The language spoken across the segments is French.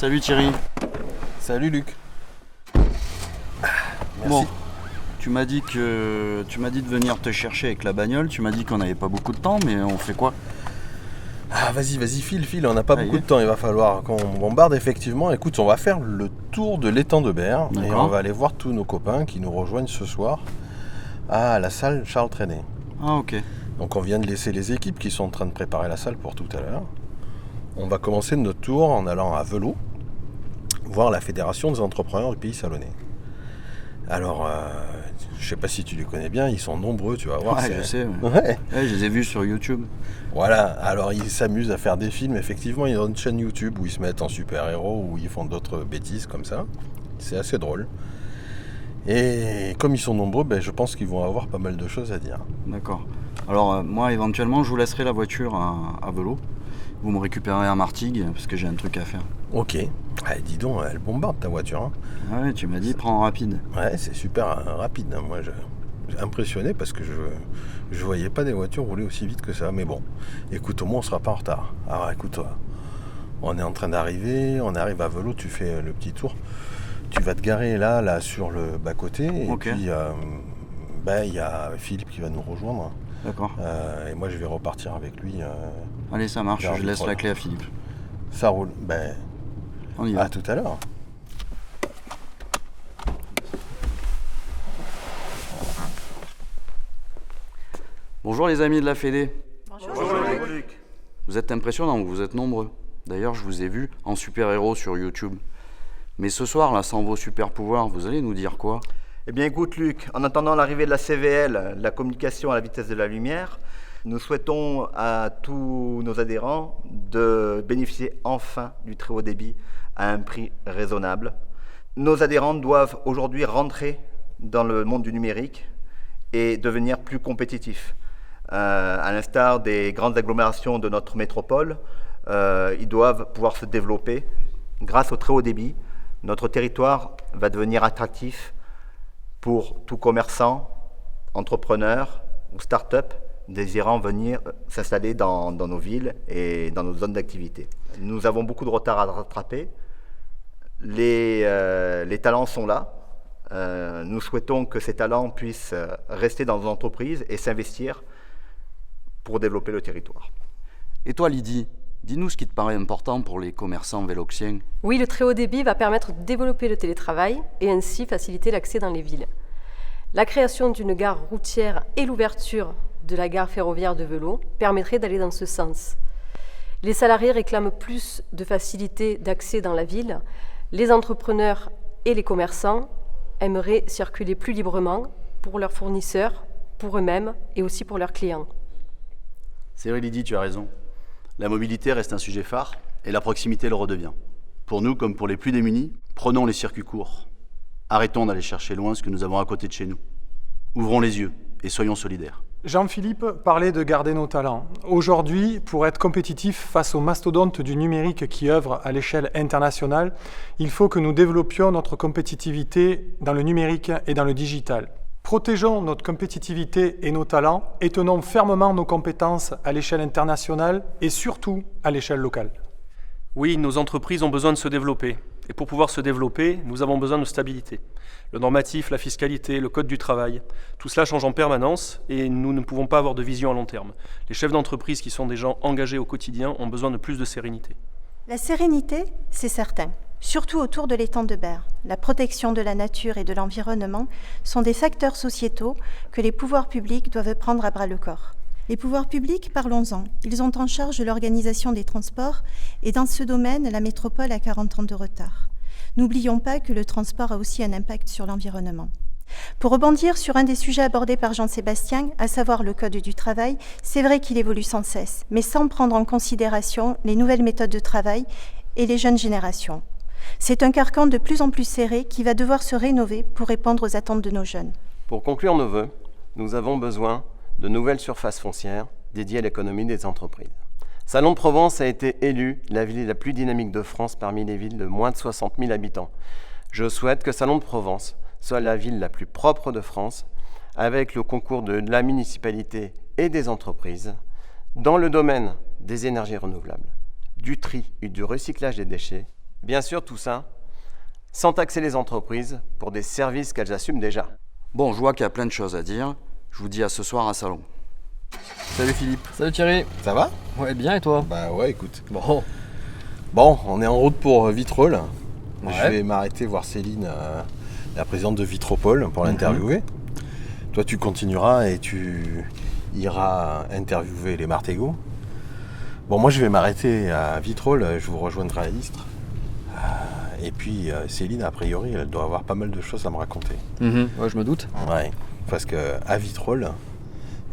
Salut Thierry. Salut Luc. Merci. Bon, tu m'as dit de venir te chercher avec la bagnole, tu m'as dit qu'on n'avait pas beaucoup de temps, mais on fait quoi? Ah vas-y, file, on n'a pas Ça y beaucoup est. de temps, il va falloir qu'on bombarde effectivement. Écoute, on va faire le tour de l'étang de Berre et D'accord. on va aller voir tous nos copains qui nous rejoignent ce soir à la salle Charles Trenet. Ah ok. Donc on vient de laisser les équipes qui sont en train de préparer la salle pour tout à l'heure. On va commencer notre tour en allant à Velot, voir la Fédération des entrepreneurs du pays salonnais. Alors, je sais pas si tu les connais bien, ils sont nombreux, tu vas voir. Ouais, je sais. Ouais. Ouais. Ouais, je les ai vus sur YouTube. Voilà, alors ils s'amusent à faire des films, effectivement, ils ont une chaîne YouTube où ils se mettent en super-héros, où ils font d'autres bêtises comme ça. C'est assez drôle. Et comme ils sont nombreux, je pense qu'ils vont avoir pas mal de choses à dire. D'accord. Alors moi éventuellement je vous laisserai la voiture à Velot. Vous me récupérez à Martigues parce que j'ai un truc à faire. Ok, dis donc, elle bombarde ta voiture. Hein. Ouais, tu m'as dit prends en rapide. Ouais, c'est super rapide. Hein. Moi, j'ai impressionné parce que je voyais pas des voitures rouler aussi vite que ça. Mais bon, écoute, au moins on sera pas en retard. Alors écoute, on est en train d'arriver, on arrive à Velot, tu fais le petit tour. Tu vas te garer là sur le bas-côté. Ok. Et puis, il y a Philippe qui va nous rejoindre. D'accord. Et moi, je vais repartir avec lui. Allez, ça marche, vers je laisse la Vitrolles. clé à Philippe. Ça roule. On y va. À tout à l'heure. Bonjour les amis de la Fédé. Bonjour Luc. Vous êtes impressionnants, vous êtes nombreux. D'ailleurs, je vous ai vu en super-héros sur YouTube. Mais ce soir, là, sans vos super-pouvoirs, vous allez nous dire quoi? Eh bien écoute Luc, en attendant l'arrivée de la CVL, la communication à la vitesse de la lumière, nous souhaitons à tous nos adhérents de bénéficier enfin du très haut débit à un prix raisonnable. Nos adhérents doivent aujourd'hui rentrer dans le monde du numérique et devenir plus compétitifs. À l'instar des grandes agglomérations de notre métropole, ils doivent pouvoir se développer. Grâce au très haut débit, notre territoire va devenir attractif pour tout commerçant, entrepreneur ou start-up désirant venir s'installer dans nos villes et dans nos zones d'activité. Nous avons beaucoup de retard à rattraper. Les talents sont là. Nous souhaitons que ces talents puissent rester dans nos entreprises et s'investir pour développer le territoire. Et toi Lydie, dis-nous ce qui te paraît important pour les commerçants véloxiens. Oui, le très haut débit va permettre de développer le télétravail et ainsi faciliter l'accès dans les villes. La création d'une gare routière et l'ouverture de la gare ferroviaire de Velot permettraient d'aller dans ce sens. Les salariés réclament plus de facilité d'accès dans la ville. Les entrepreneurs et les commerçants aimeraient circuler plus librement pour leurs fournisseurs, pour eux-mêmes et aussi pour leurs clients. C'est vrai Lydie, tu as raison. La mobilité reste un sujet phare et la proximité le redevient. Pour nous, comme pour les plus démunis, prenons les circuits courts. Arrêtons d'aller chercher loin ce que nous avons à côté de chez nous. Ouvrons les yeux et soyons solidaires. Jean-Philippe parlait de garder nos talents. Aujourd'hui, pour être compétitif face aux mastodontes du numérique qui œuvrent à l'échelle internationale, il faut que nous développions notre compétitivité dans le numérique et dans le digital. Protégeons notre compétitivité et nos talents et tenons fermement nos compétences à l'échelle internationale et surtout à l'échelle locale. Oui, nos entreprises ont besoin de se développer. Et pour pouvoir se développer, nous avons besoin de stabilité. Le normatif, la fiscalité, le code du travail, tout cela change en permanence et nous ne pouvons pas avoir de vision à long terme. Les chefs d'entreprise qui sont des gens engagés au quotidien ont besoin de plus de sérénité. La sérénité, c'est certain. Surtout autour de l'étang de Berre. La protection de la nature et de l'environnement sont des facteurs sociétaux que les pouvoirs publics doivent prendre à bras-le-corps. Les pouvoirs publics, parlons-en. Ils ont en charge l'organisation des transports et dans ce domaine, la métropole a 40 ans de retard. N'oublions pas que le transport a aussi un impact sur l'environnement. Pour rebondir sur un des sujets abordés par Jean-Sébastien, à savoir le Code du travail, c'est vrai qu'il évolue sans cesse, mais sans prendre en considération les nouvelles méthodes de travail et les jeunes générations. C'est un carcan de plus en plus serré qui va devoir se rénover pour répondre aux attentes de nos jeunes. Pour conclure nos vœux, nous avons besoin de nouvelles surfaces foncières dédiées à l'économie des entreprises. Salon-de-Provence a été élue la ville la plus dynamique de France parmi les villes de moins de 60 000 habitants. Je souhaite que Salon-de-Provence soit la ville la plus propre de France, avec le concours de la municipalité et des entreprises, dans le domaine des énergies renouvelables, du tri et du recyclage des déchets Bien sûr, tout ça, sans taxer les entreprises pour des services qu'elles assument déjà. Bon, je vois qu'il y a plein de choses à dire. Je vous dis à ce soir à Salon. Salut Philippe. Salut Thierry. Ça va? Ouais, bien et toi? Bah ouais, écoute. Bon. Bon, on est en route pour Vitrolles. Ouais. Je vais m'arrêter voir Céline, la présidente de Vitropole, pour l'interviewer. Toi, tu continueras et tu iras interviewer les Martégots. Bon, moi, je vais m'arrêter à Vitrolles. Je vous rejoindrai à Istres. Et puis, Céline, a priori, elle doit avoir pas mal de choses à me raconter. Ouais, je me doute. Ouais, parce qu'à Vitrolles,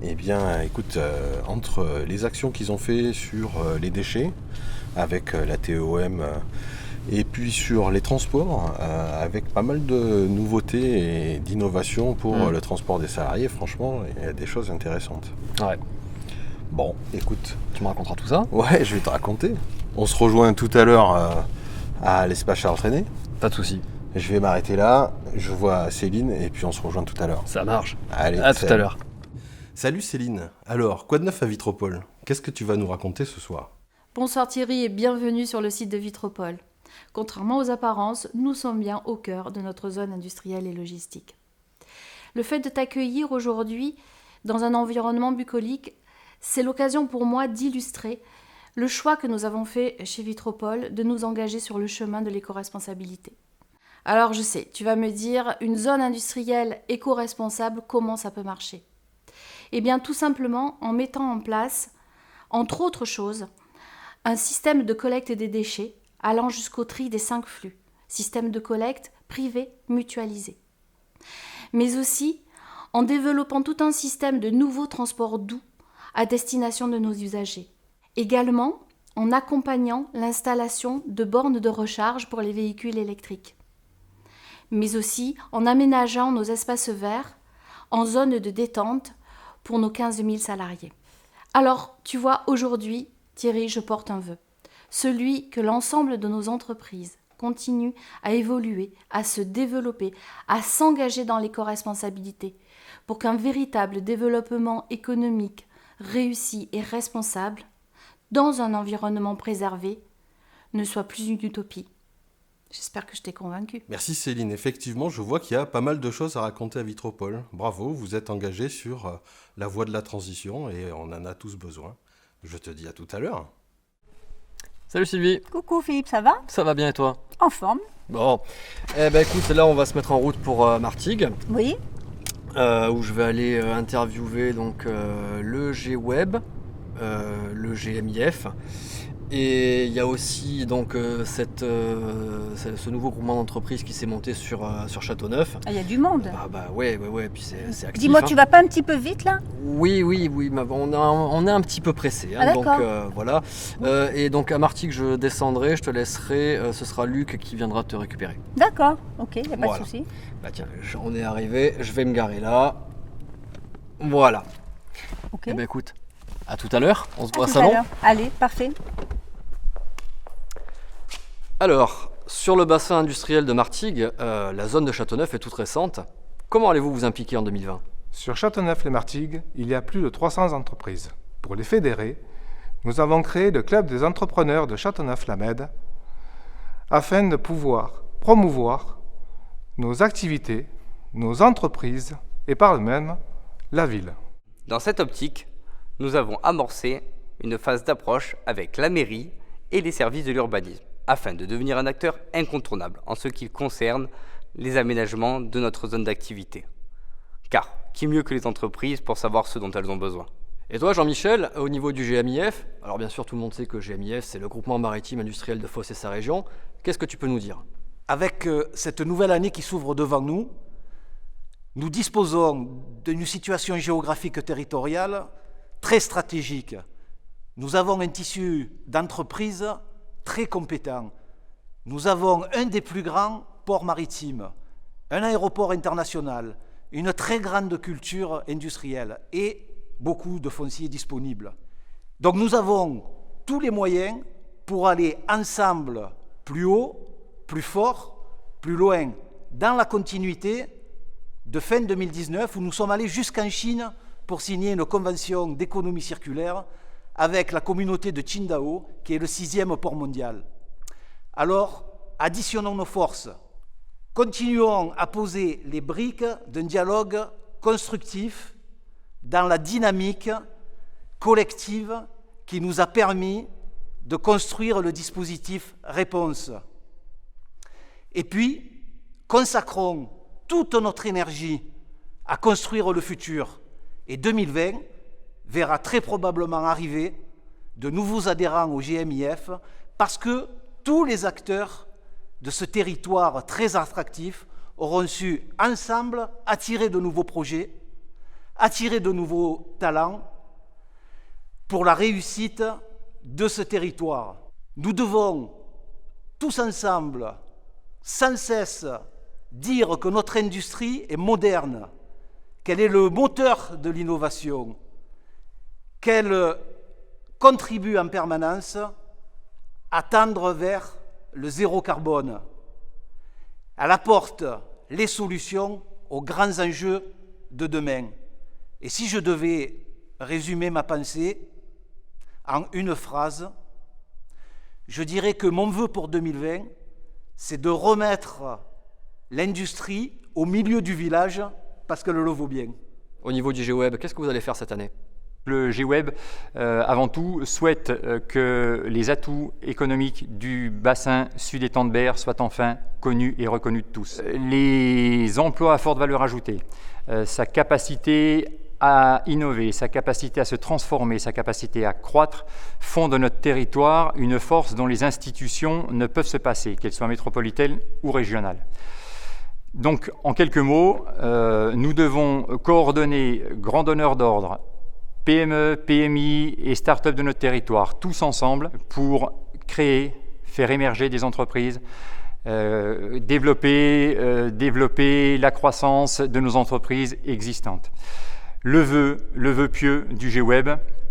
eh bien, écoute, entre les actions qu'ils ont fait sur les déchets, avec la TEOM, et puis sur les transports, avec pas mal de nouveautés et d'innovations pour le transport des salariés, franchement, il y a des choses intéressantes. Ouais. Bon, écoute. Tu me raconteras tout ça? Ouais, je vais te raconter. On se rejoint tout à l'heure à l'espace Charles Trenet. Pas de soucis. Je vais m'arrêter là, je vois Céline, et puis on se rejoint tout à l'heure. Ça marche. Allez, À tout à l'heure. Salut Céline. Alors, quoi de neuf à Vitropole? Qu'est-ce que tu vas nous raconter ce soir? Bonsoir Thierry et bienvenue sur le site de Vitropole. Contrairement aux apparences, nous sommes bien au cœur de notre zone industrielle et logistique. Le fait de t'accueillir aujourd'hui dans un environnement bucolique, c'est l'occasion pour moi d'illustrer le choix que nous avons fait chez Vitropole de nous engager sur le chemin de l'éco-responsabilité. Alors je sais, tu vas me dire, une zone industrielle éco-responsable, comment ça peut marcher? Eh bien tout simplement en mettant en place, entre autres choses, un système de collecte des déchets allant jusqu'au tri des 5 flux, système de collecte privé mutualisé. Mais aussi en développant tout un système de nouveaux transports doux à destination de nos usagers. Également en accompagnant l'installation de bornes de recharge pour les véhicules électriques. Mais aussi en aménageant nos espaces verts en zone de détente pour nos 15 000 salariés. Alors, tu vois, aujourd'hui, Thierry, je porte un vœu. Celui que l'ensemble de nos entreprises continuent à évoluer, à se développer, à s'engager dans l'éco-responsabilité pour qu'un véritable développement économique réussi et responsable, dans un environnement préservé, ne soit plus une utopie. J'espère que je t'ai convaincue. Merci Céline. Effectivement, je vois qu'il y a pas mal de choses à raconter à Vitropole. Bravo, vous êtes engagée sur la voie de la transition et on en a tous besoin. Je te dis à tout à l'heure. Salut Sylvie. Coucou Philippe, ça va? Ça va bien et toi? En forme. Bon. Eh ben écoute, là on va se mettre en route pour Martigues. Oui. Où je vais aller interviewer donc le G-Web, le GMIF. Et il y a aussi donc ce nouveau groupement d'entreprises qui s'est monté sur Châteauneuf. Ah, il y a du monde. Ah bah ouais, puis c'est actif. Dis-moi, tu vas pas un petit peu vite là? Oui, mais on est un petit peu pressé. Ah, donc voilà. Et donc à Martigues, je descendrai, je te laisserai. Ce sera Luc qui viendra te récupérer. D'accord, ok, il n'y a pas Voilà. de souci. Bah tiens, on est arrivé, je vais me garer là. Voilà. Ok. Eh ben écoute, à tout à l'heure, on se voit À au tout à salon. l'heure. Allez, parfait. Alors, sur le bassin industriel de Martigues, la zone de Châteauneuf est toute récente. Comment allez-vous vous impliquer en 2020 ? Sur Châteauneuf-les-Martigues, il y a plus de 300 entreprises. Pour les fédérer, nous avons créé le Club des entrepreneurs de Châteauneuf-la-Mède afin de pouvoir promouvoir nos activités, nos entreprises et par le même la ville. Dans cette optique, nous avons amorcé une phase d'approche avec la mairie et les services de l'urbanisme, afin de devenir un acteur incontournable en ce qui concerne les aménagements de notre zone d'activité. Car, qui mieux que les entreprises pour savoir ce dont elles ont besoin? Et toi, Jean-Michel, au niveau du GMIF, alors bien sûr tout le monde sait que GMIF c'est le groupement maritime industriel de Fos et sa région, qu'est-ce que tu peux nous dire? Avec cette nouvelle année qui s'ouvre devant nous, nous disposons d'une situation géographique territoriale très stratégique. Nous avons un tissu d'entreprises très compétent. Nous avons un des plus grands ports maritimes, un aéroport international, une très grande culture industrielle et beaucoup de foncier disponible. Donc nous avons tous les moyens pour aller ensemble plus haut, plus fort, plus loin, dans la continuité de fin 2019 où nous sommes allés jusqu'en Chine pour signer une convention d'économie circulaire avec la communauté de Qingdao, qui est le 6e port mondial. Alors, additionnons nos forces. Continuons à poser les briques d'un dialogue constructif dans la dynamique collective qui nous a permis de construire le dispositif Réponse. Et puis, consacrons toute notre énergie à construire le futur. Et 2020 verra très probablement arriver de nouveaux adhérents au GMIF parce que tous les acteurs de ce territoire très attractif auront su ensemble attirer de nouveaux projets, attirer de nouveaux talents pour la réussite de ce territoire. Nous devons tous ensemble sans cesse dire que notre industrie est moderne, qu'elle est le moteur de l'innovation, qu'elle contribue en permanence à tendre vers le zéro carbone. Elle apporte les solutions aux grands enjeux de demain. Et si je devais résumer ma pensée en une phrase, je dirais que mon vœu pour 2020, c'est de remettre l'industrie au milieu du village parce qu'elle le vaut bien. Au niveau du GWeb, qu'est-ce que vous allez faire cette année ? Le GWeb, avant tout, souhaite que les atouts économiques du bassin sud-étang de Berre soient enfin connus et reconnus de tous. Les emplois à forte valeur ajoutée, sa capacité à innover, sa capacité à se transformer, sa capacité à croître, font de notre territoire une force dont les institutions ne peuvent se passer, qu'elles soient métropolitaines ou régionales. Donc, en quelques mots, nous devons coordonner grand donneur d'ordre, PME, PMI et start-up de notre territoire, tous ensemble, pour créer, faire émerger des entreprises, développer la croissance de nos entreprises existantes. Le vœu pieux du GWeb,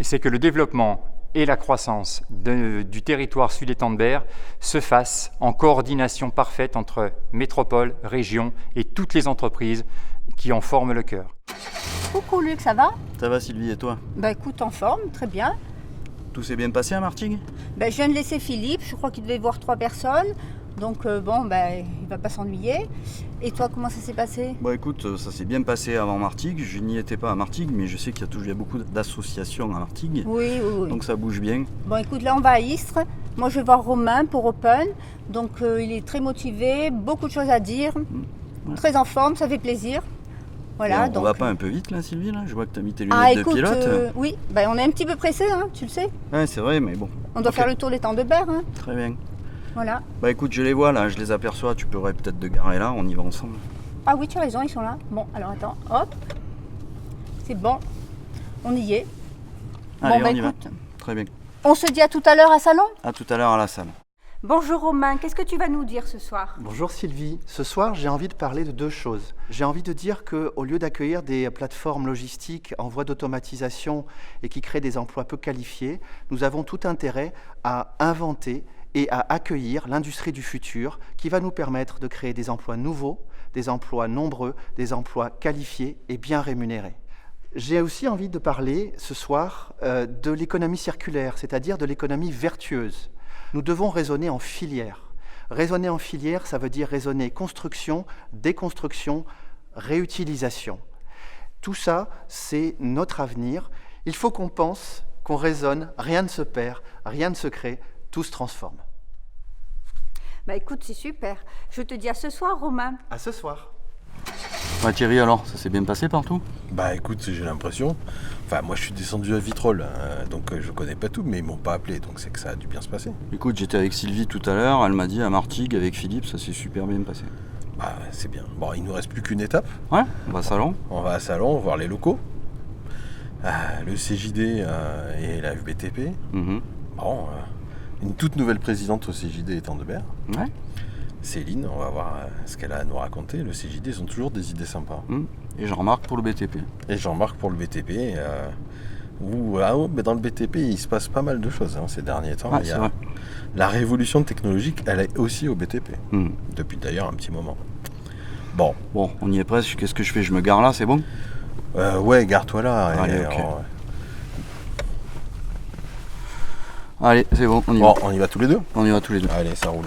c'est que le développement et la croissance du territoire sud-étang de Berre se fassent en coordination parfaite entre métropole, région et toutes les entreprises qui en forment le cœur. Coucou Luc, ça va? Ça va Sylvie et toi? Bah écoute, en forme, très bien. Tout s'est bien passé à Martigues? Bah, je viens de laisser Philippe, je crois qu'il devait voir 3 personnes. Donc il va pas s'ennuyer. Et toi, comment ça s'est passé? Bah écoute, ça s'est bien passé avant Martigues. Je n'y étais pas à Martigues, mais je sais qu'il y a beaucoup d'associations à Martigues. Oui. Donc ça bouge bien. Bon écoute, là on va à Istres. Moi je vais voir Romain pour Open. Donc il est très motivé, beaucoup de choses à dire. Ouais. Très en forme, ça fait plaisir. Voilà, on va pas un peu vite là Sylvie là? Je vois que tu as mis tes lunettes de pilote. Oui, on est un petit peu pressé, hein, tu le sais. Ouais c'est vrai, mais bon. On doit faire le tour des temps de Berre. Hein. Très bien. Voilà. Bah écoute, je les vois là, je les aperçois, tu pourrais peut-être te garer là, on y va ensemble. Ah oui, tu as raison, ils sont là. Bon, alors attends, hop. C'est bon, on y est. Allez, on y va. Très bien. On se dit à tout à l'heure à Salon? À tout à l'heure à la salle. Bonjour Romain, qu'est-ce que tu vas nous dire ce soir? Bonjour Sylvie, ce soir j'ai envie de parler de 2 choses. J'ai envie de dire qu'au lieu d'accueillir des plateformes logistiques en voie d'automatisation et qui créent des emplois peu qualifiés, nous avons tout intérêt à inventer et à accueillir l'industrie du futur qui va nous permettre de créer des emplois nouveaux, des emplois nombreux, des emplois qualifiés et bien rémunérés. J'ai aussi envie de parler ce soir de l'économie circulaire, c'est-à-dire de l'économie vertueuse. Nous devons raisonner en filière. Raisonner en filière, ça veut dire raisonner construction, déconstruction, réutilisation. Tout ça, c'est notre avenir. Il faut qu'on pense, qu'on raisonne, rien ne se perd, rien ne se crée, tout se transforme. Bah écoute, c'est super. Je te dis à ce soir, Romain. À ce soir. Ouais, Thierry, alors, ça s'est bien passé partout? Bah écoute, j'ai l'impression. Enfin, moi je suis descendu à Vitrolles, donc je connais pas tout, mais ils m'ont pas appelé, donc c'est que ça a dû bien se passer. Écoute, j'étais avec Sylvie tout à l'heure, elle m'a dit à Martigues avec Philippe, ça s'est super bien passé. Bah c'est bien. Bon, il nous reste plus qu'une étape. Ouais, on va à Salon. On va à Salon, voir les locaux. Le CJD et la UBTP. Bon, une toute nouvelle présidente au CJD étant de Berre. Ouais. Céline, on va voir ce qu'elle a à nous raconter. Le CJD, ils ont toujours des idées sympas. Et Jean-Marc pour le BTP. Et Jean-Marc pour le BTP. Dans le BTP, il se passe pas mal de choses ces derniers temps. Ouais, vrai. La révolution technologique, elle est aussi au BTP. Depuis d'ailleurs un petit moment. Bon, on y est presque. Qu'est-ce que je fais? Je me gare là, c'est bon? Ouais, gare-toi là. Allez, ok. Allez, c'est bon, on y va. On y va tous les deux? On y va tous les deux. Allez, ça roule.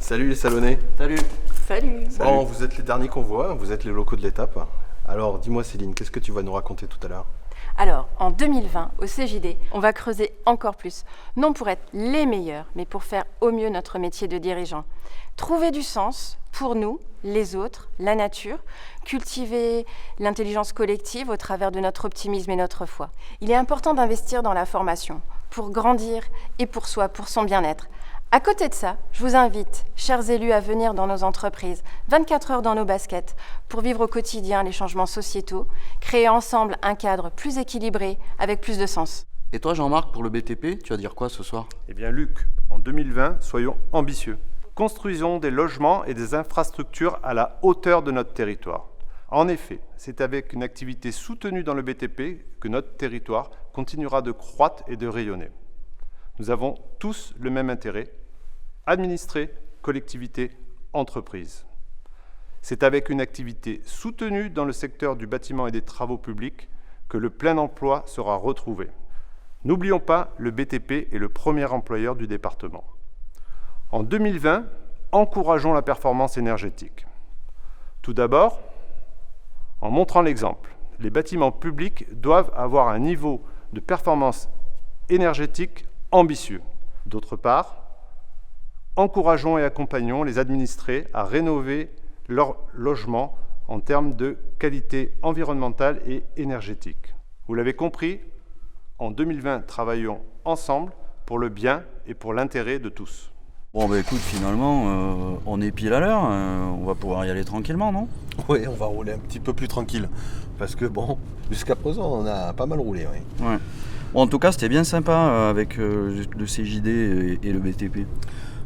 Salut les salonnés. Salut. Salut. Bon, vous êtes les derniers qu'on voit, vous êtes les locaux de l'étape. Alors dis-moi Céline, qu'est-ce que tu vas nous raconter tout à l'heure? Alors, en 2020, au CJD, on va creuser encore plus, non pour être les meilleurs, mais pour faire au mieux notre métier de dirigeant. Trouver du sens pour nous, les autres, la nature, cultiver l'intelligence collective au travers de notre optimisme et notre foi. Il est important d'investir dans la formation, pour grandir et pour soi, pour son bien-être. À côté de ça, je vous invite, chers élus, à venir dans nos entreprises, 24 heures dans nos baskets, pour vivre au quotidien les changements sociétaux, créer ensemble un cadre plus équilibré, avec plus de sens. Et toi, Jean-Marc, pour le BTP, tu vas dire quoi ce soir? Eh bien, Luc, en 2020, soyons ambitieux. Construisons des logements et des infrastructures à la hauteur de notre territoire. En effet, c'est avec une activité soutenue dans le BTP que notre territoire continuera de croître et de rayonner. Nous avons tous le même intérêt: administrer, collectivité, entreprise. C'est avec une activité soutenue dans le secteur du bâtiment et des travaux publics que le plein emploi sera retrouvé. N'oublions pas, le BTP est le premier employeur du département. En 2020, encourageons la performance énergétique. Tout d'abord, en montrant l'exemple, les bâtiments publics doivent avoir un niveau de performance énergétique ambitieux. D'autre part, encourageons et accompagnons les administrés à rénover leur logement en termes de qualité environnementale et énergétique. Vous l'avez compris, en 2020, travaillons ensemble pour le bien et pour l'intérêt de tous. Bon bah écoute, finalement, on est pile à l'heure, on va pouvoir y aller tranquillement, non? Oui, on va rouler un petit peu plus tranquille. Parce que bon, jusqu'à présent, on a pas mal roulé, oui. Ouais. Bon, en tout cas, c'était bien sympa avec le CJD et le BTP.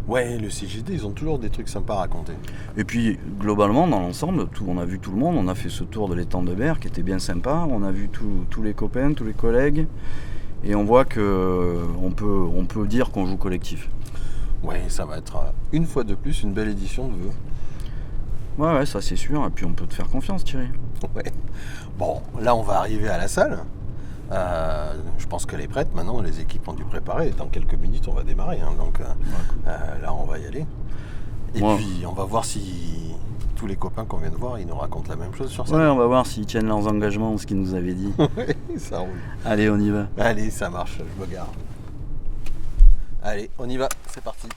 Ouais, le CJD, ils ont toujours des trucs sympas à raconter. Et puis, globalement, dans l'ensemble, on a vu tout le monde, on a fait ce tour de l'étang de Berre qui était bien sympa, on a vu tous les copains, tous les collègues, et on voit qu'on peut dire qu'on joue collectif. Ouais, ça va être une fois de plus une belle édition de vœux. Ouais, ça c'est sûr, et puis on peut te faire confiance, Thierry. Ouais. Bon, là on va arriver à la salle. Je pense qu'elle est prête maintenant, les équipes ont dû préparer. Dans quelques minutes on va démarrer, hein, donc là on va y aller. Et puis on va voir si tous les copains qu'on vient de voir, ils nous racontent la même chose sur ça. Ouais, on va voir s'ils tiennent leurs engagements, ce qu'ils nous avaient dit. Ouais, ça roule. Allez, on y va. Allez, ça marche, je me gare. Allez, on y va, c'est parti.